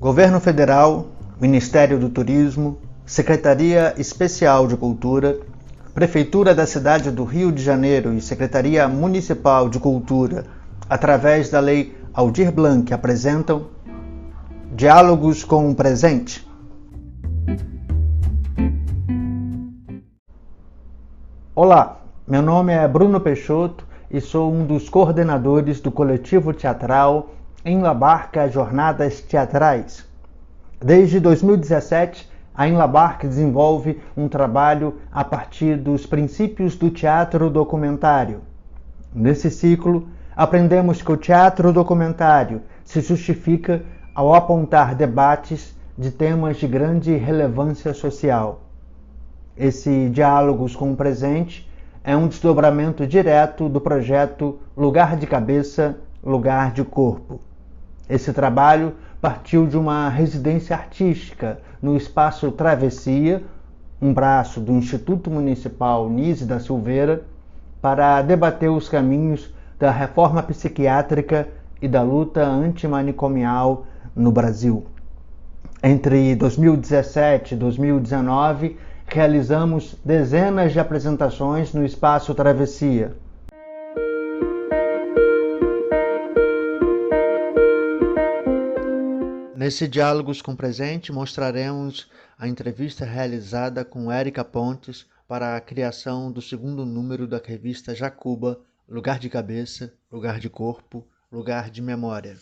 Governo Federal, Ministério do Turismo, Secretaria Especial de Cultura, Prefeitura da cidade do Rio de Janeiro e Secretaria Municipal de Cultura, através da Lei Aldir Blanc, apresentam Diálogos com o Presente. Olá, meu nome é Bruno Peixoto e sou um dos coordenadores do coletivo teatral Enlabarca Jornadas Teatrais. Desde 2017, a Enlabarca desenvolve um trabalho a partir dos princípios do teatro documentário. Nesse ciclo, aprendemos que o teatro documentário se justifica ao apontar debates de temas de grande relevância social. Esse Diálogos com o Presente é um desdobramento direto do projeto Lugar de Cabeça, Lugar de Corpo. Esse trabalho partiu de uma residência artística no Espaço Travessia, um braço do Instituto Municipal Nise da Silveira, para debater os caminhos da reforma psiquiátrica e da luta antimanicomial no Brasil. Entre 2017 e 2019, realizamos dezenas de apresentações no Espaço Travessia. Nesse Diálogos com Presente, mostraremos a entrevista realizada com Érica Pontes para a criação do segundo número da revista Jacuba, Lugar de Cabeça, Lugar de Corpo, Lugar de Memória.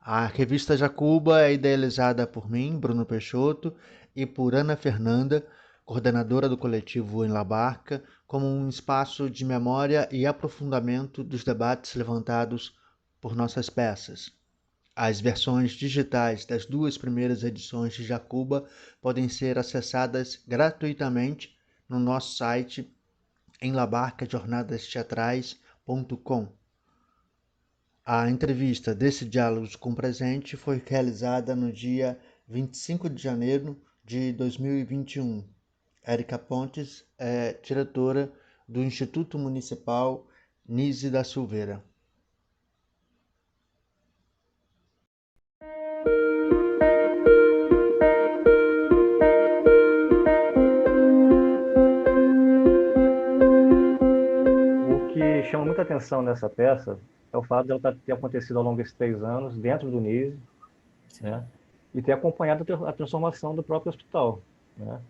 A revista Jacuba é idealizada por mim, Bruno Peixoto, e por Ana Fernanda, coordenadora do coletivo Enlabarca, como um espaço de memória e aprofundamento dos debates levantados por nossas peças. As versões digitais das duas primeiras edições de Jacuba podem ser acessadas gratuitamente no nosso site enlabarcajornadasteatrais.com. A entrevista desse Diálogos com o Presente foi realizada no dia 25 de janeiro de 2021. Érica Pontes é diretora do Instituto Municipal Nise da Silveira. O que chama muita atenção nessa peça é o fato dela ter acontecido ao longo desses 3 anos dentro do NISE, né? E ter acompanhado a transformação do próprio hospital, né?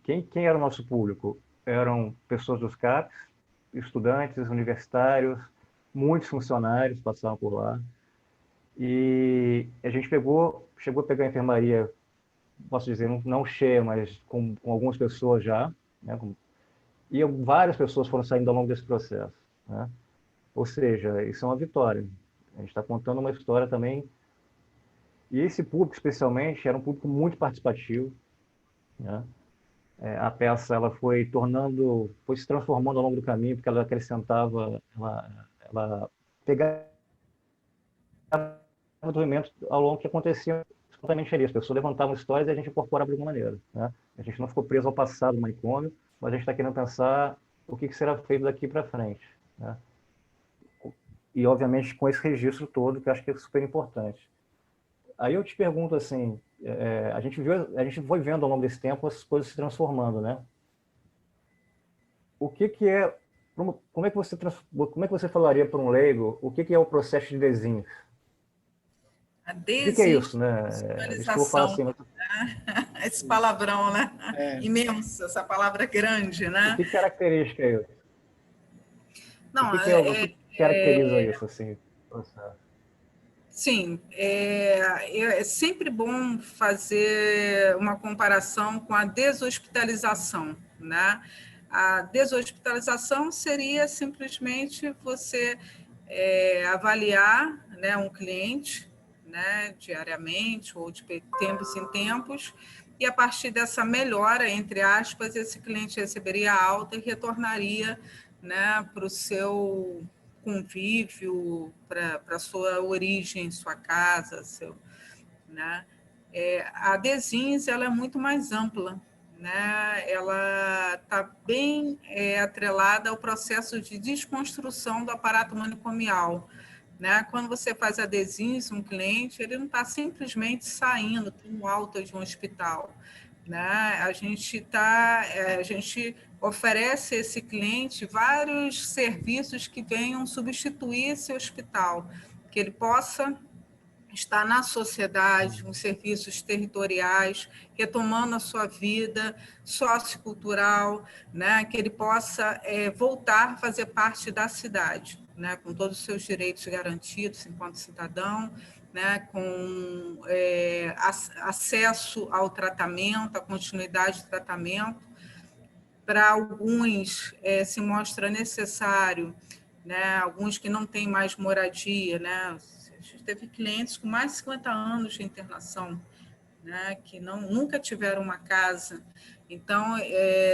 Quem era o nosso público? Eram pessoas dos CAPs, estudantes, universitários, muitos funcionários passavam por lá. E a gente chegou a pegar a enfermaria, posso dizer, não cheia, mas com algumas pessoas já, né? E várias pessoas foram saindo ao longo desse processo, né? Ou seja, isso é uma vitória. A gente está contando uma história também. E esse público, especialmente, era um público muito participativo, né? A peça ela foi se transformando ao longo do caminho, porque ela acrescentava, ela pegava depoimentos ao longo que acontecia espontaneamente ali. As pessoas levantavam histórias e a gente incorporava de alguma maneira, né? A gente não ficou preso ao passado do manicômio, mas a gente está querendo pensar o que será feito daqui para frente, né? E, obviamente, com esse registro todo, que eu acho que é super importante. Aí eu te pergunto assim, a gente foi vendo ao longo desse tempo as coisas se transformando, né? Como é que você falaria para um leigo o que é o processo de desenho? A O que é isso, né? Isso que eu vou falar desinstitucionalização, assim, mas esse palavrão, né? É. Imenso, essa palavra grande, o né? que caracteriza isso? Não, O que caracteriza isso, assim, processo? sim, é sempre bom fazer uma comparação com a deshospitalização, né? A deshospitalização seria simplesmente você avaliar, né, um cliente, né, diariamente ou de tempos em tempos, e a partir dessa melhora, entre aspas, esse cliente receberia alta e retornaria, né, para o seu convívio, para a sua origem, sua casa, né? A Desins ela é muito mais ampla, né? Ela está bem atrelada ao processo de desconstrução do aparato manicomial, né? Quando você faz adesins, um cliente, ele não está simplesmente saindo com alta de um hospital, né? A gente oferece a esse cliente vários serviços que venham substituir esse hospital, que ele possa estar na sociedade, com serviços territoriais, retomando a sua vida sociocultural, né? Que ele possa voltar a fazer parte da cidade, né? Com todos os seus direitos garantidos enquanto cidadão, né? Com acesso ao tratamento, à continuidade do tratamento. Para alguns se mostra necessário, né? Alguns que não têm mais moradia, né? A gente teve clientes com mais de 50 anos de internação, né? Que nunca tiveram uma casa. Então,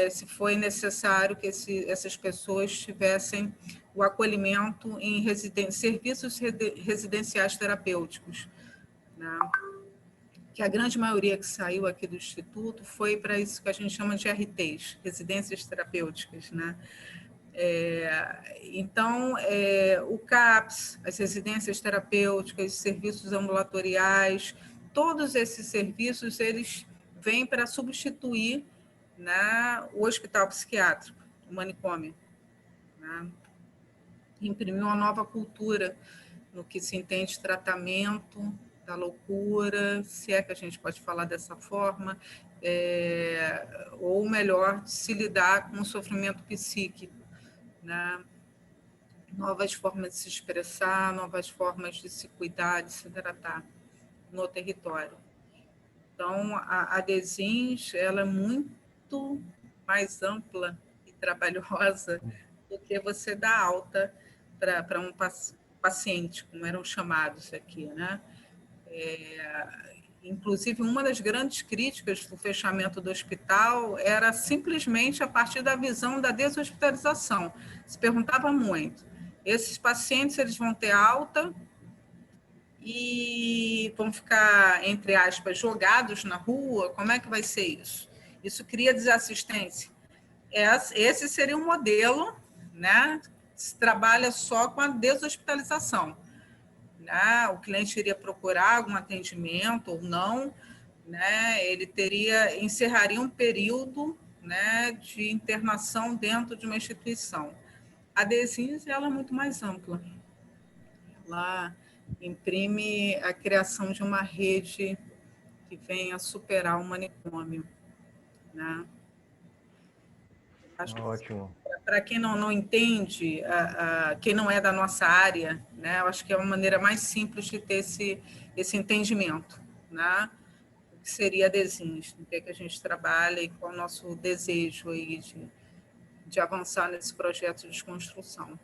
se foi necessário que essas pessoas tivessem o acolhimento em serviços residenciais terapêuticos, né? Que a grande maioria que saiu aqui do Instituto foi para isso que a gente chama de RTs, residências terapêuticas, né? Então, o CAPS, as residências terapêuticas, serviços ambulatoriais, todos esses serviços, eles vêm para substituir, né, o hospital psiquiátrico, o manicômio, né? Imprimir uma nova cultura no que se entende de tratamento da loucura, se é que a gente pode falar dessa forma, ou melhor, se lidar com o sofrimento psíquico, né? Novas formas de se expressar, novas formas de se cuidar, de se tratar no território. Então, a Desins, ela é muito mais ampla e trabalhosa do que você dar alta para um paciente, como eram chamados aqui, né? Inclusive, uma das grandes críticas do fechamento do hospital era simplesmente a partir da visão da deshospitalização. Se perguntava muito, esses pacientes eles vão ter alta e vão ficar, entre aspas, jogados na rua? Como é que vai ser isso? Isso cria desassistência. Esse seria um modelo, né? Se trabalha só com a deshospitalização. O cliente iria procurar algum atendimento ou não, né? Ele encerraria um período, né, de internação dentro de uma instituição. A Desins, ela é muito mais ampla. Ela imprime a criação de uma rede que venha a superar o manicômio, né? Acho Ótimo. Para quem não entende, quem não é da nossa área, né, eu acho que é uma maneira mais simples de ter esse entendimento, né? O que seria a Desins, o que é que a gente trabalha e qual é o nosso desejo aí de avançar nesse projeto de desconstrução.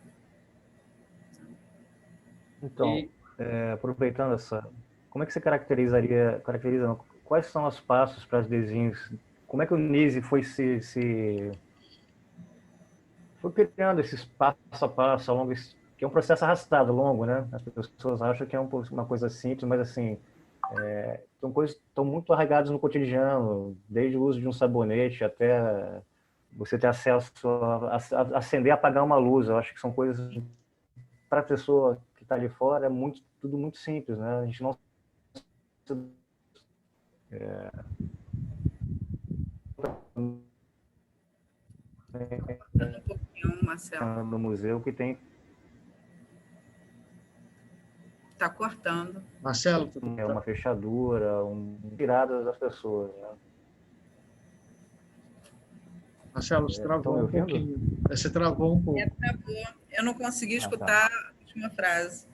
Então, aproveitando como é que você caracteriza, não, quais são os passos para as Desins? Como é que o NISE foi foi criando esses passo a passo ao longo, que é um processo arrastado, longo, né? As pessoas acham que é uma coisa simples, mas assim, são coisas que estão muito arraigadas no cotidiano, desde o uso de um sabonete até você ter acesso a acender e apagar uma luz. Eu acho que são coisas, para a pessoa que está ali fora, tudo muito simples, né? A gente não Um pouquinho, Marcelo. no museu que tem Está cortando. Marcelo, uma fechadura, tirada das pessoas, né? Marcelo, você travou um pouquinho. Você travou um pouco. Travou. Eu não consegui escutar a última frase.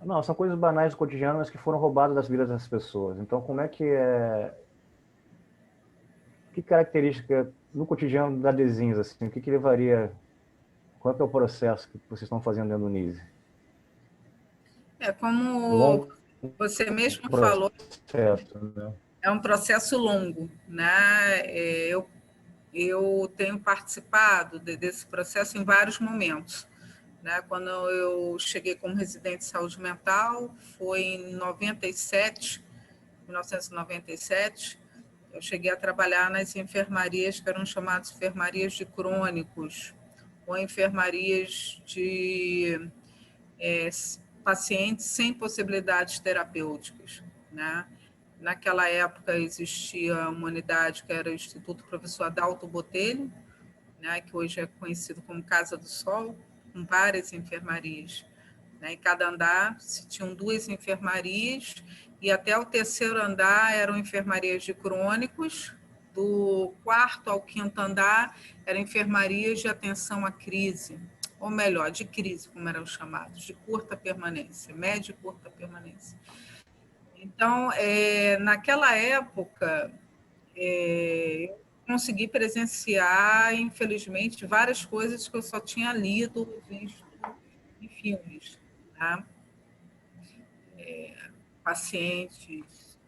Não, são coisas banais do cotidiano, mas que foram roubadas das vidas das pessoas. Então, como é que que característica no cotidiano da Desins, assim, o que levaria, qual é o processo que vocês estão fazendo dentro do NISE? Como você mesmo falou, né? É um processo longo, né? Eu tenho participado desse processo em vários momentos, né? Quando eu cheguei como residente de saúde mental, foi em 1997, eu cheguei a trabalhar nas enfermarias que eram chamadas enfermarias de crônicos, ou enfermarias pacientes sem possibilidades terapêuticas, né? Naquela época existia uma unidade que era o Instituto Professor Adalto Botelho, né, que hoje é conhecido como Casa do Sol, com várias enfermarias. Né? Em cada andar se tinham 2 enfermarias, e até o 3º andar eram enfermarias de crônicos, do 4º ao 5º andar eram enfermarias de atenção à crise, ou melhor, de crise, como eram chamados, de curta permanência, média e curta permanência. Então, naquela época, eu consegui presenciar, infelizmente, várias coisas que eu só tinha lido ou visto em filmes. Tá? Pacientes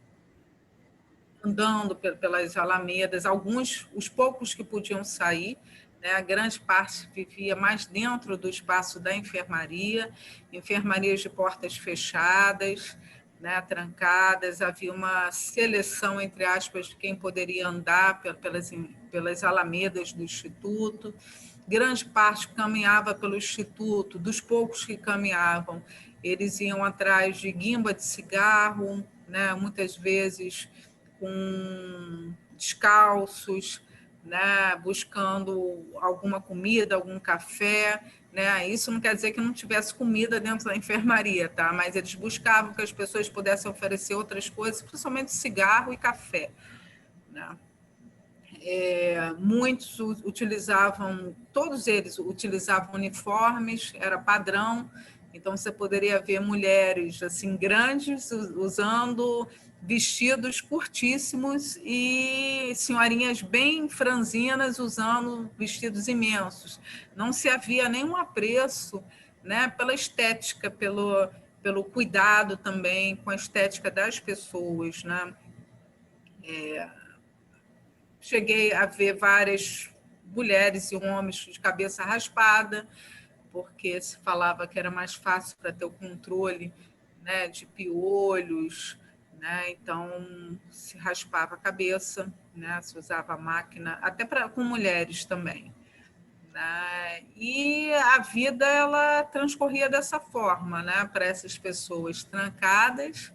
andando pelas alamedas, alguns, os poucos que podiam sair, né? A grande parte vivia mais dentro do espaço da enfermaria, enfermarias de portas fechadas, né, trancadas, havia uma seleção, entre aspas, de quem poderia andar pelas alamedas do Instituto. Grande parte caminhava pelo Instituto, dos poucos que caminhavam, eles iam atrás de guimba de cigarro, né, muitas vezes com descalços, né, buscando alguma comida, algum café, né? Isso não quer dizer que não tivesse comida dentro da enfermaria, tá? Mas eles buscavam que as pessoas pudessem oferecer outras coisas, principalmente cigarro e café, né? Muitos utilizavam, todos eles utilizavam uniformes, era padrão, então você poderia ver mulheres assim grandes usando vestidos curtíssimos e senhorinhas bem franzinas usando vestidos imensos. Não se havia nenhum apreço, né, pela estética, pelo cuidado também com a estética das pessoas, né? Cheguei a ver várias mulheres e homens de cabeça raspada, porque se falava que era mais fácil para ter o controle, né, de piolhos, né? Então se raspava a cabeça, né? Se usava a máquina, até com mulheres também. Né? E a vida ela transcorria dessa forma, né? Para essas pessoas trancadas,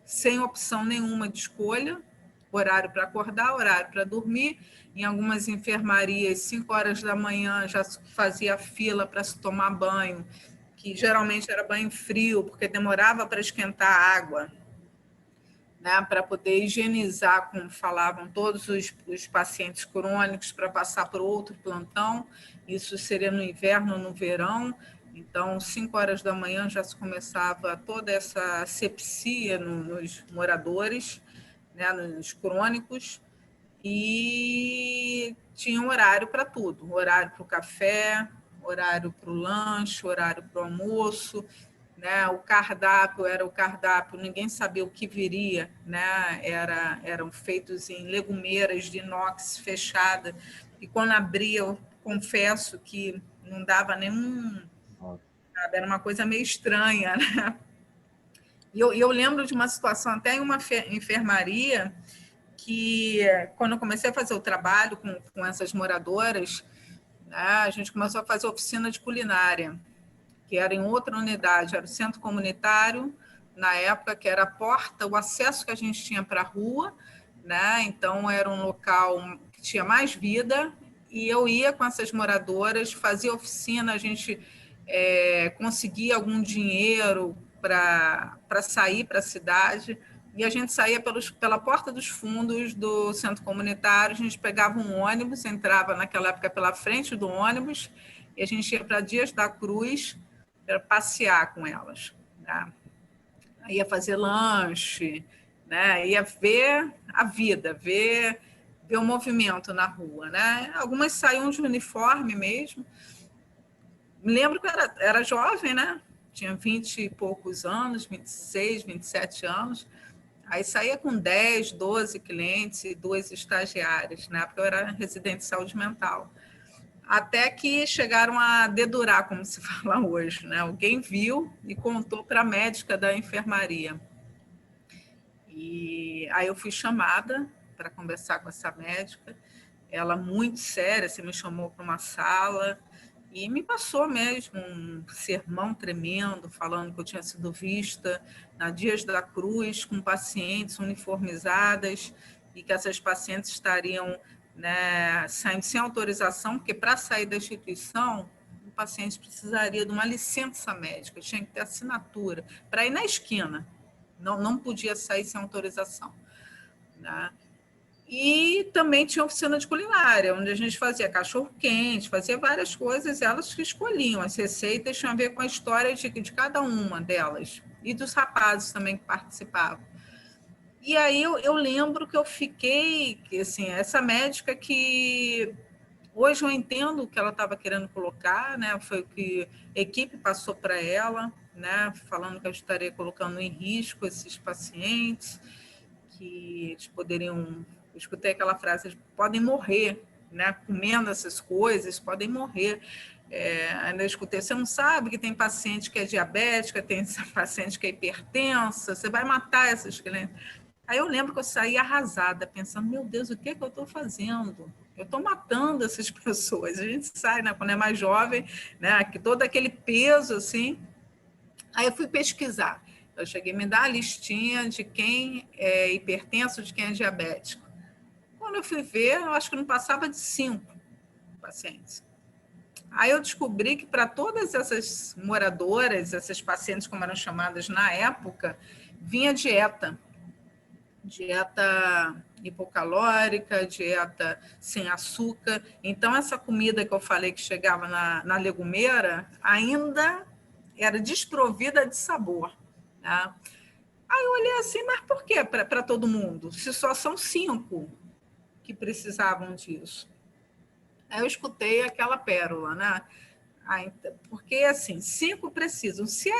sem opção nenhuma de escolha, horário para acordar, horário para dormir. Em algumas enfermarias, 5 horas da manhã já fazia fila para se tomar banho, que geralmente era banho frio, porque demorava para esquentar a água, né, para poder higienizar, como falavam, todos os pacientes crônicos para passar para outro plantão. Isso seria no inverno ou no verão. Então, 5 horas da manhã já se começava toda essa asepsia nos moradores, né, nos crônicos, e tinha um horário para tudo, horário para o café, horário para o lanche, horário para o almoço, né? O cardápio era o cardápio, ninguém sabia o que viria, né? Eram feitos em legumeiras de inox fechada, e quando abria, eu confesso que não dava nenhum, sabe? Era uma coisa meio estranha, né? E eu lembro de uma situação até em uma enfermaria que, quando eu comecei a fazer o trabalho com essas moradoras, né, a gente começou a fazer oficina de culinária, que era em outra unidade, era o centro comunitário, na época, que era a porta, o acesso que a gente tinha para a rua, né? Então era um local que tinha mais vida, e eu ia com essas moradoras, fazia oficina, a gente conseguia algum dinheiro para sair para a cidade, e a gente saía pela porta dos fundos do centro comunitário, a gente pegava um ônibus, entrava naquela época pela frente do ônibus, e a gente ia para Dias da Cruz para passear com elas, né? Ia fazer lanche, né? Ia ver a vida, ver o movimento na rua, né? Algumas saíam de uniforme mesmo. Me lembro que eu era jovem, né? Tinha 20 e poucos anos, 26, 27 anos. Aí saía com 10, 12 clientes e 2 estagiárias, né? Porque eu era residente de saúde mental. Até que chegaram a dedurar, como se fala hoje, né? Alguém viu e contou para a médica da enfermaria. E aí eu fui chamada para conversar com essa médica. Ela, muito séria, me chamou para uma sala E me passou mesmo um sermão tremendo, falando que eu tinha sido vista na Dias da Cruz com pacientes uniformizadas e que essas pacientes estariam, né, saindo sem autorização, porque para sair da instituição, o paciente precisaria de uma licença médica, tinha que ter assinatura para ir na esquina, não podia sair sem autorização, né? E também tinha oficina de culinária, onde a gente fazia cachorro-quente, fazia várias coisas, elas que escolhiam. As receitas tinham a ver com a história de cada uma delas, e dos rapazes também que participavam. E aí eu lembro que eu fiquei, assim, essa médica que hoje eu entendo o que ela estava querendo colocar, né? Foi o que a equipe passou para ela, né? Falando que eu estaria colocando em risco esses pacientes, que eles poderiam... Eu escutei aquela frase, eles podem morrer, né? Comendo essas coisas, podem morrer. Ainda escutei, você não sabe que tem paciente que é diabética, tem paciente que é hipertensa, você vai matar essas clientes. Aí eu lembro que eu saí arrasada, pensando, meu Deus, o que é que eu estou fazendo? Eu estou matando essas pessoas. A gente sai, né, quando é mais jovem, né, que todo aquele peso, assim. Aí eu fui pesquisar. Eu cheguei a me dar a listinha de quem é hipertenso, de quem é diabético. Quando eu fui ver, eu acho que não passava de 5 pacientes. Aí eu descobri que para todas essas moradoras, essas pacientes, como eram chamadas na época, vinha dieta hipocalórica, dieta sem açúcar. Então, essa comida que eu falei que chegava na legumeira ainda era desprovida de sabor, né? Aí eu olhei assim, mas por que para todo mundo? Se só são 5 que precisavam disso. Aí eu escutei aquela pérola, né? Porque, assim, 5 precisam. Se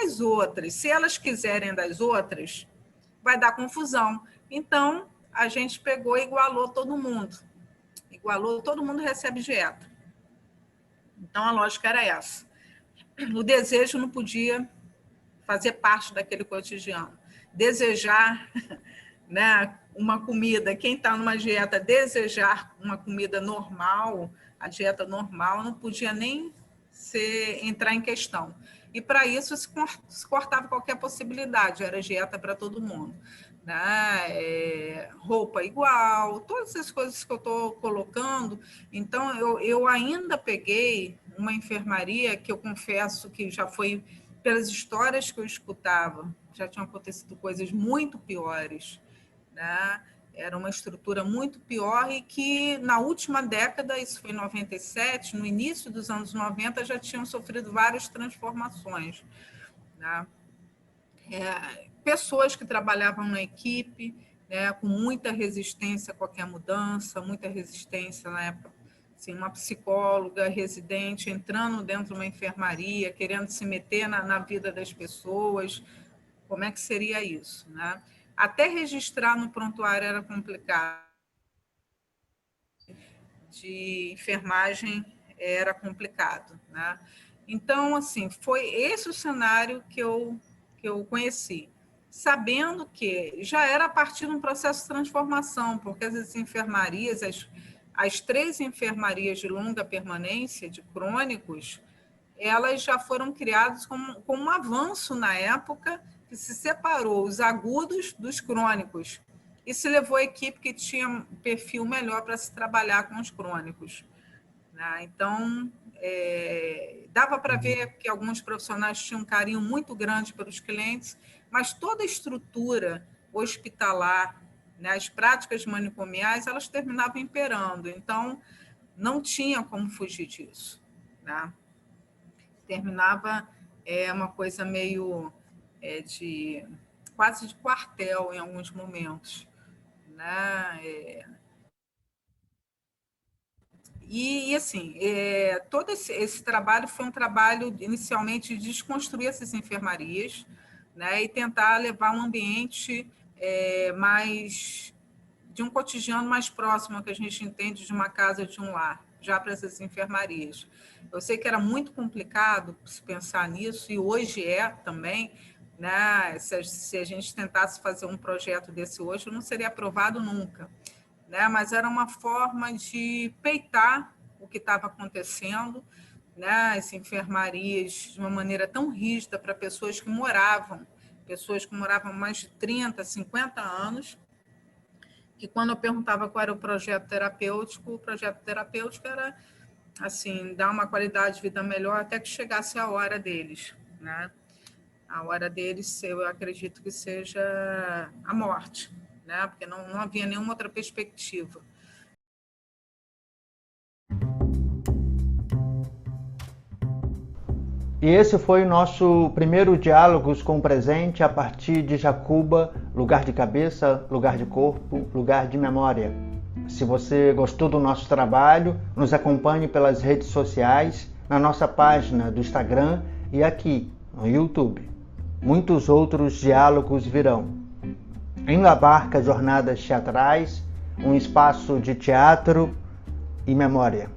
elas quiserem das outras, vai dar confusão. Então, a gente pegou e igualou todo mundo. Todo mundo recebe dieta. Então, a lógica era essa. O desejo não podia fazer parte daquele cotidiano. Desejar, né, uma comida, quem está numa dieta, desejar uma comida normal, a dieta normal, não podia nem entrar em questão. E, para isso, se cortava qualquer possibilidade, era dieta para todo mundo. Né? Roupa igual, todas essas coisas que eu estou colocando. Então, eu ainda peguei uma enfermaria que eu confesso que já foi, pelas histórias que eu escutava, já tinham acontecido coisas muito piores, né? Era uma estrutura muito pior e que, na última década, isso foi em 97, no início dos anos 90, já tinham sofrido várias transformações, né? Pessoas que trabalhavam na equipe, né, com muita resistência a qualquer mudança, muita resistência na época. Assim, uma psicóloga residente entrando dentro de uma enfermaria, querendo se meter na vida das pessoas. Como é que seria isso, né? Até registrar no prontuário era complicado. De enfermagem era complicado, né? Então, assim, foi esse o cenário que eu conheci, sabendo que já era a partir de um processo de transformação, porque as enfermarias, as 3 enfermarias de longa permanência, de crônicos, elas já foram criadas como um avanço na época, que se separou os agudos dos crônicos e se levou a equipe que tinha um perfil melhor para se trabalhar com os crônicos, né? Então, dava para ver que alguns profissionais tinham um carinho muito grande pelos clientes, mas toda a estrutura hospitalar, né, as práticas manicomiais, elas terminavam imperando. Então, não tinha como fugir disso, né? Terminava uma coisa meio quase de quartel em alguns momentos, né? E assim, todo esse trabalho foi um trabalho, inicialmente, de desconstruir essas enfermarias, né, e tentar levar um ambiente mais de um cotidiano mais próximo ao que a gente entende de uma casa, de um lar, já para essas enfermarias. Eu sei que era muito complicado se pensar nisso, e hoje é também, né? Se a gente tentasse fazer um projeto desse hoje, não seria aprovado nunca, né? Mas era uma forma de peitar o que estava acontecendo, né, as enfermarias de uma maneira tão rígida para pessoas que moravam mais de 30, 50 anos, que quando eu perguntava qual era o projeto terapêutico era, assim, dar uma qualidade de vida melhor até que chegasse a hora deles, né? A hora deles, eu acredito que seja a morte, né? Porque não havia nenhuma outra perspectiva. E esse foi o nosso primeiro Diálogos com o Presente a partir de Jacuba, lugar de cabeça, lugar de corpo, lugar de memória. Se você gostou do nosso trabalho, nos acompanhe pelas redes sociais, na nossa página do Instagram e aqui no YouTube. Muitos outros diálogos virão. Em La Barca, Jornadas Teatrais, um espaço de teatro e memória.